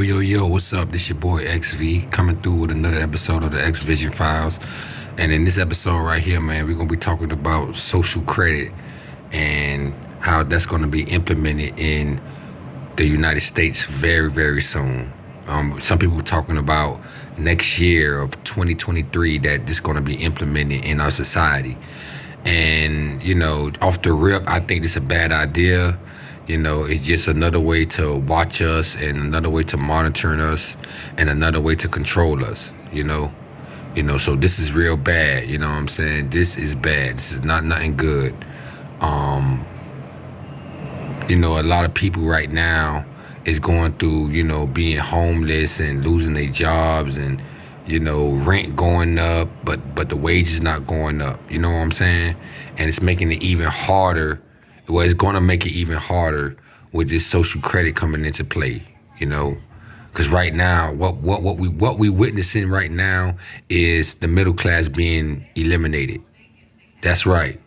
Yo, what's up? This your boy XV coming through with another episode of the X Vision Files. And in this episode right here, man, we're going to be talking about social credit and how that's going to be implemented in the United States very, very soon. Some people talking about next year of 2023 that this is going to be implemented in our society. And, off the rip, I think it's a bad idea. It's just another way to watch us and another way to monitor us and another way to control us, so this is real bad. You know what I'm saying? This is bad. This is nothing good. A lot of people right now is going through, being homeless and losing their jobs and, rent going up, but the wages not going up. You know what I'm saying? And it's making it even harder. Well, it's going to make it even harder with this social credit coming into play, because right now, what we witnessing right now is the middle class being eliminated. That's right.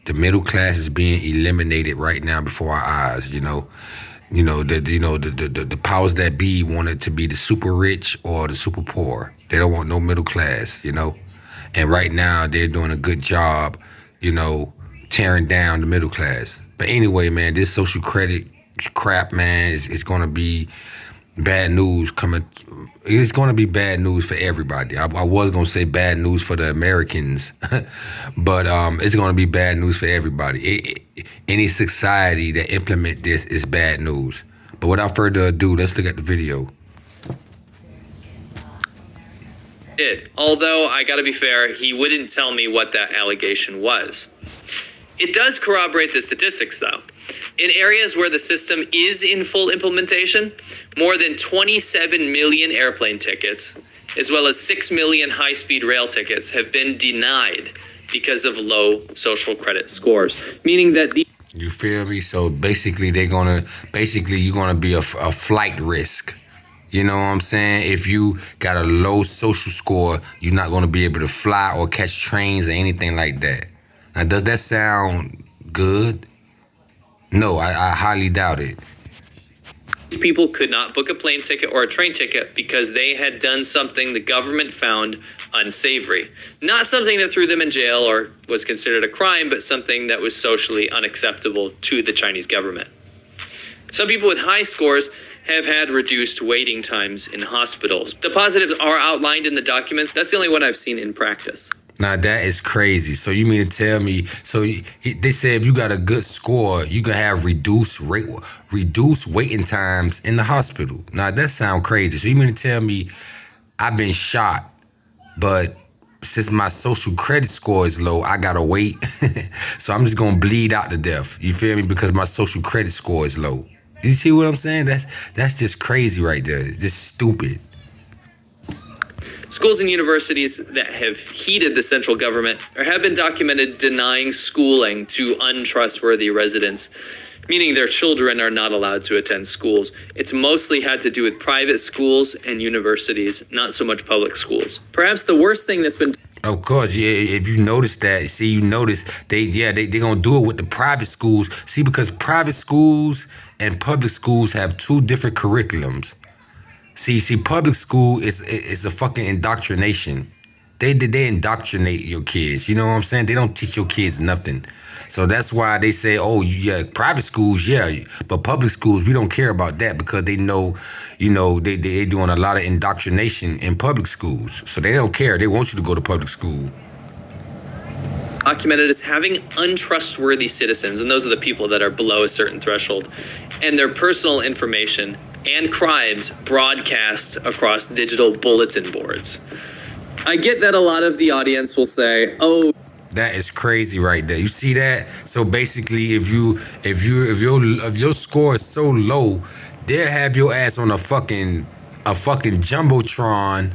The middle class is being eliminated right now before our eyes. The powers that be want it to be the super rich or the super poor. They don't want no middle class. And right now they're doing a good job, tearing down the middle class. But anyway, man, this social credit crap, man, it's going to be bad news coming. It's going to be bad news for everybody. I was going to say bad news for the Americans, but it's going to be bad news for everybody. Any society that implement this is bad news. But without further ado, let's look at the video. Although, I gotta be fair, he wouldn't tell me what that allegation was. It does corroborate the statistics, though. In areas where the system is in full implementation, more than 27 million airplane tickets, as well as 6 million high-speed rail tickets, have been denied because of low social credit scores. Meaning that You feel me? So basically, you're gonna be a flight risk. You know what I'm saying? If you got a low social score, you're not going to be able to fly or catch trains or anything like that. Now, does that sound good? No, I highly doubt it. people could not book a plane ticket or a train ticket because they had done something the government found unsavory. Not something that threw them in jail or was considered a crime, but something that was socially unacceptable to the Chinese government. Some people with high scores have had reduced waiting times in hospitals. The positives are outlined in the documents. That's the only one I've seen in practice. Now that is crazy. So you mean to tell me, they say if you got a good score, you can have reduced waiting times in the hospital. Now that sounds crazy. So you mean to tell me I've been shot, but since my social credit score is low, I gotta wait. So I'm just gonna bleed out to death. You feel me? Because my social credit score is low. You see what I'm saying? That's just crazy right there. It's just stupid. Schools and universities that have heeded the central government or have been documented denying schooling to untrustworthy residents, meaning their children are not allowed to attend schools. It's mostly had to do with private schools and universities, not so much public schools. Perhaps the worst thing that's been... Of course, yeah, if you notice that, they're going to do it with the private schools. See, because private schools and public schools have two different curriculums. See, public school is a fucking indoctrination. They indoctrinate your kids. You know what I'm saying? They don't teach your kids nothing. So that's why they say, oh, yeah, private schools, yeah, but public schools, we don't care about that because they know, they're doing a lot of indoctrination in public schools. So they don't care. They want you to go to public school. Documented as having untrustworthy citizens, and those are the people that are below a certain threshold, and their personal information and crimes broadcast across digital bulletin boards. I get that a lot of the audience will say, oh, that is crazy right there. You see that? So basically, if your score is so low, they'll have your ass on a fucking jumbotron.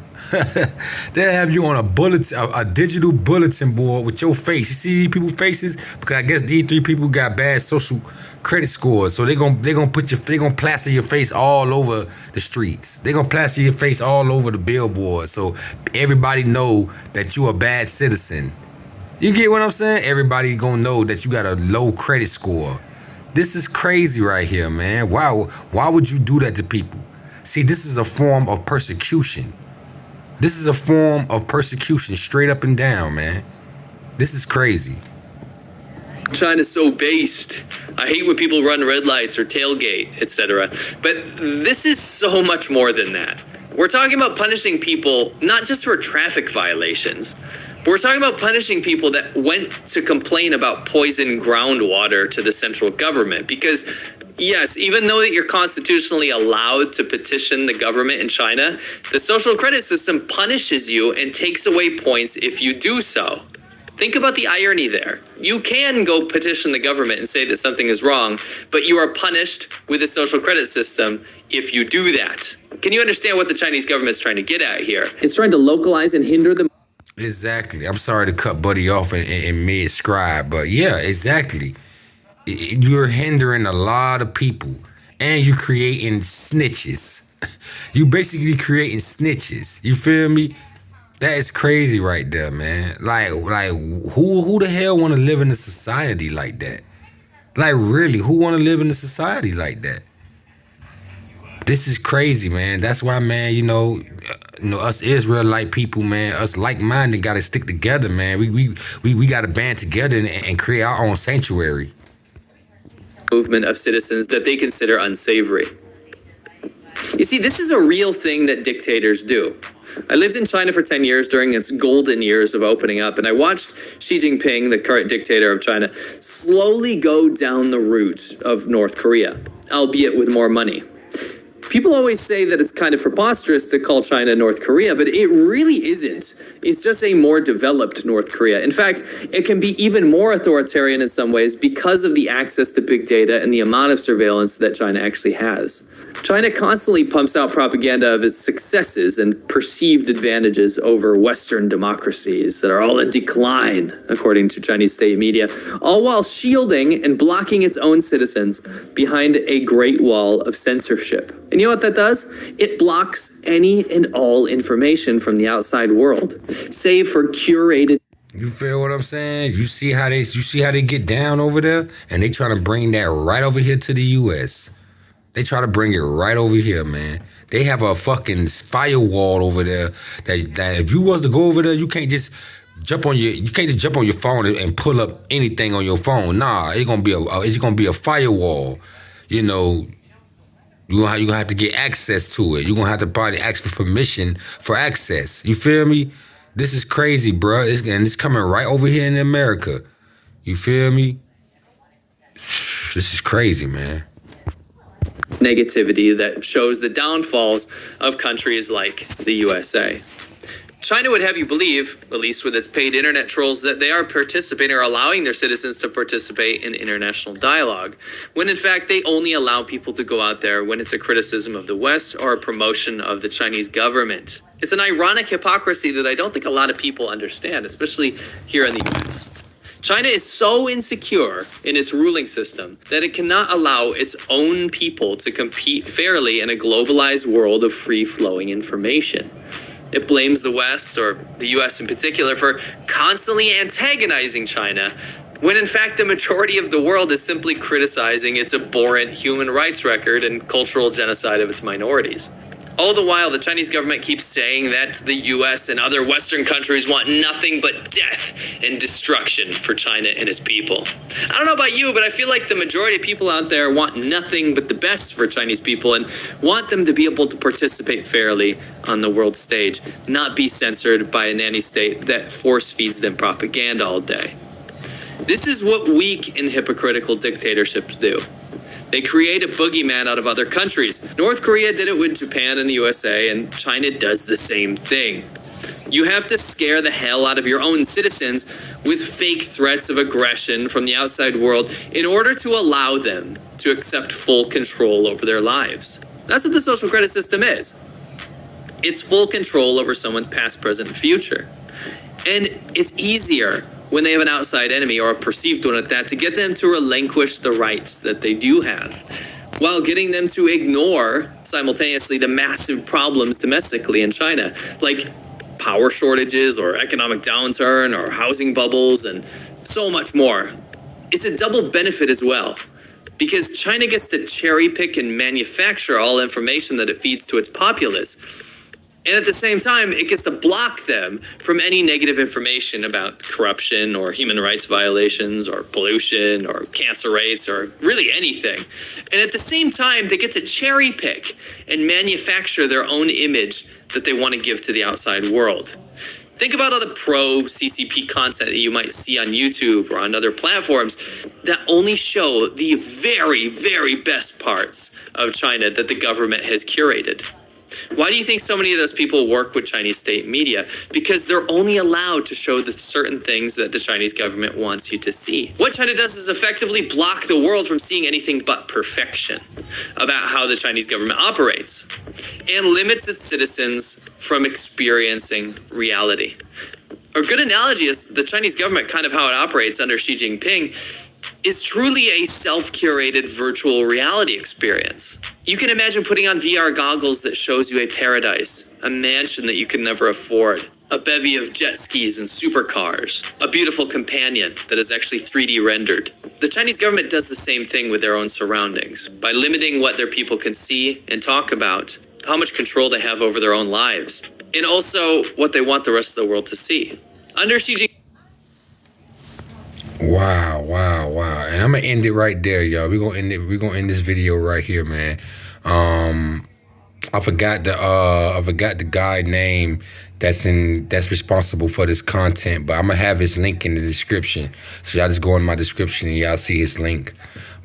They'll have you on a digital bulletin board with your face. You see these people's faces? Because I guess these three people got bad social credit scores. So they're gonna plaster your face all over the streets. They're gonna plaster your face all over the billboard. So everybody know that you a bad citizen. You get what I'm saying? Everybody gonna know that you got a low credit score. This is crazy right here, man. Why would you do that to people? See, this is a form of persecution. This is a form of persecution, straight up and down, man. This is crazy. China's so based. I hate when people run red lights or tailgate, etc. But this is so much more than that. We're talking about punishing people not just for traffic violations, but we're talking about punishing people that went to complain about poisoned groundwater to the central government. Because, yes, even though that you're constitutionally allowed to petition the government in China, the social credit system punishes you and takes away points if you do so. Think about the irony there. You can go petition the government and say that something is wrong, but you are punished with a social credit system if you do that. Can you understand what the Chinese government is trying to get at here? It's trying to localize and hinder the... Exactly. I'm sorry to cut Buddy off in mid-scribe, but yeah, exactly. You're hindering a lot of people, and you're creating snitches. You basically creating snitches. You feel me? That is crazy right there, man. Like who the hell want to live in a society like that? Like, really, who want to live in a society like that? This is crazy, man. That's why, man, us Israelite people, man, us like-minded got to stick together, man. We got to band together and create our own sanctuary. Movement of citizens that they consider unsavory. You see, this is a real thing that dictators do. I lived in China for 10 years during its golden years of opening up, and I watched Xi Jinping, the current dictator of China, slowly go down the route of North Korea, albeit with more money. People always say that it's kind of preposterous to call China North Korea, but it really isn't. It's just a more developed North Korea. In fact, it can be even more authoritarian in some ways because of the access to big data and the amount of surveillance that China actually has. China constantly pumps out propaganda of its successes and perceived advantages over Western democracies that are all in decline, according to Chinese state media, all while shielding and blocking its own citizens behind a great wall of censorship. And you know what that does? It blocks any and all information from the outside world, save for curated... You feel what I'm saying? You see how they get down over there? And they try to bring that right over here to the U.S., They try to bring it right over here, man. They have a fucking firewall over there that if you was to go over there, you can't just jump on your phone and pull up anything on your phone. Nah, it's gonna be a firewall. You're gonna have to get access to it. You're gonna have to probably ask for permission for access. You feel me? This is crazy, bro. It's coming right over here in America. You feel me? This is crazy, man. Negativity that shows the downfalls of countries like the USA. China would have you believe, at least with its paid internet trolls, that they are participating or allowing their citizens to participate in international dialogue, when in fact they only allow people to go out there when it's a criticism of the West or a promotion of the Chinese government. It's an ironic hypocrisy that I don't think a lot of people understand, especially here in the US. China is so insecure in its ruling system that it cannot allow its own people to compete fairly in a globalized world of free-flowing information. It blames the West, or the US in particular, for constantly antagonizing China, when in fact the majority of the world is simply criticizing its abhorrent human rights record and cultural genocide of its minorities. All the while, the Chinese government keeps saying that the US and other Western countries want nothing but death and destruction for China and its people. I don't know about you, but I feel like the majority of people out there want nothing but the best for Chinese people and want them to be able to participate fairly on the world stage, not be censored by a nanny state that force feeds them propaganda all day. This is what weak and hypocritical dictatorships do. They create a boogeyman out of other countries. North Korea did it with Japan and the USA, and China does the same thing. You have to scare the hell out of your own citizens with fake threats of aggression from the outside world in order to allow them to accept full control over their lives. That's what the social credit system is. It's full control over someone's past, present, and future. And it's easier when they have an outside enemy, or a perceived one at that, to get them to relinquish the rights that they do have, while getting them to ignore simultaneously the massive problems domestically in China, like power shortages or economic downturn or housing bubbles and so much more. It's a double benefit as well. because China gets to cherry pick and manufacture all information that it feeds to its populace. And at the same time, it gets to block them from any negative information about corruption or human rights violations or pollution or cancer rates or really anything. And at the same time, they get to cherry pick and manufacture their own image that they want to give to the outside world. Think about all the pro-CCP content that you might see on YouTube or on other platforms that only show the very, very best parts of China that the government has curated. Why do you think so many of those people work with Chinese state media? Because they're only allowed to show the certain things that the Chinese government wants you to see. What China does is effectively block the world from seeing anything but perfection about how the Chinese government operates, and limits its citizens from experiencing reality. A good analogy is the Chinese government, kind of how it operates under Xi Jinping, is truly a self-curated virtual reality experience. You can imagine putting on VR goggles that shows you a paradise, a mansion that you can never afford, a bevy of jet skis and supercars, a beautiful companion that is actually 3D rendered. The Chinese government does the same thing with their own surroundings by limiting what their people can see and talk about, how much control they have over their own lives, and also what they want the rest of the world to see. Under Xi Jinping. Wow. And I'm gonna end it right there, y'all. We're gonna end this video right here, man. I forgot the guy name that's responsible for this content, but I'm gonna have his link in the description. So y'all just go in my description and y'all see his link.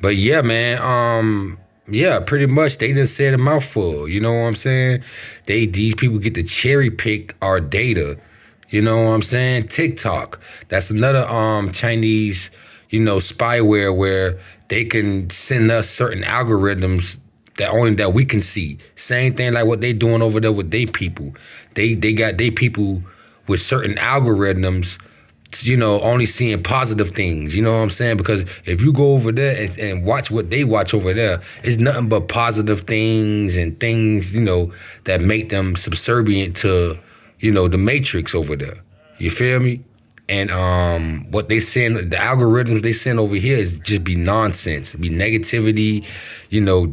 But yeah, man, yeah, pretty much they just said a mouthful. You know what I'm saying? These people get to cherry pick our data. You know what I'm saying? TikTok. That's another Chinese, spyware where they can send us certain algorithms that we can see. Same thing like what they doing over there with their people. They got their people with certain algorithms, only seeing positive things. You know what I'm saying? Because if you go over there and watch what they watch over there, it's nothing but positive things and things, that make them subservient to the matrix over there. You feel me? And what they send, the algorithms they send over here is just be nonsense, be negativity,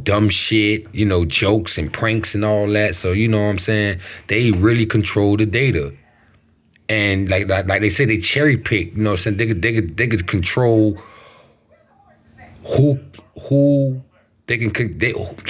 dumb shit, jokes and pranks and all that. So you know what I'm saying? They really control the data. And like they say, they cherry pick. You know what I'm saying? They could control who they can.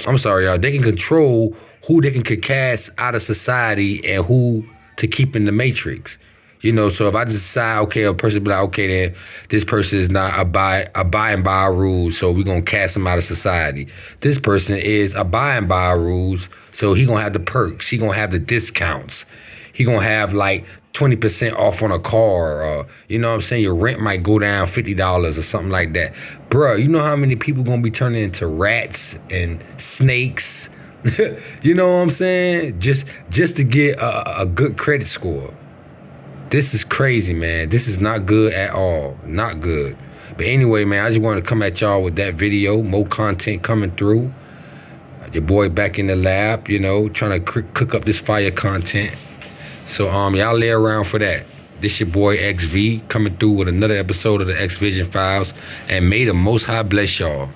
I'm sorry, y'all. They can control who they can cast out of society and who to keep in the matrix. So if I decide, okay, a person be like, okay, then this person is not abiding by our rules, so we're going to cast him out of society. This person is abiding by our rules, so he going to have the perks. He going to have the discounts. He going to have like 20% off on a car, or, you know what I'm saying? Your rent might go down $50 or something like that. Bruh, you know how many people going to be turning into rats and snakes? You know what I'm saying? Just to get a good credit score. This is crazy, man. This is not good at all. Not good. But anyway, man, I just wanted to come at y'all with that video. More content coming through. Your boy back in the lab, trying to cook up this fire content. So y'all lay around for that. This your boy XV coming through with another episode of the X Vision Files. And may the Most High bless y'all.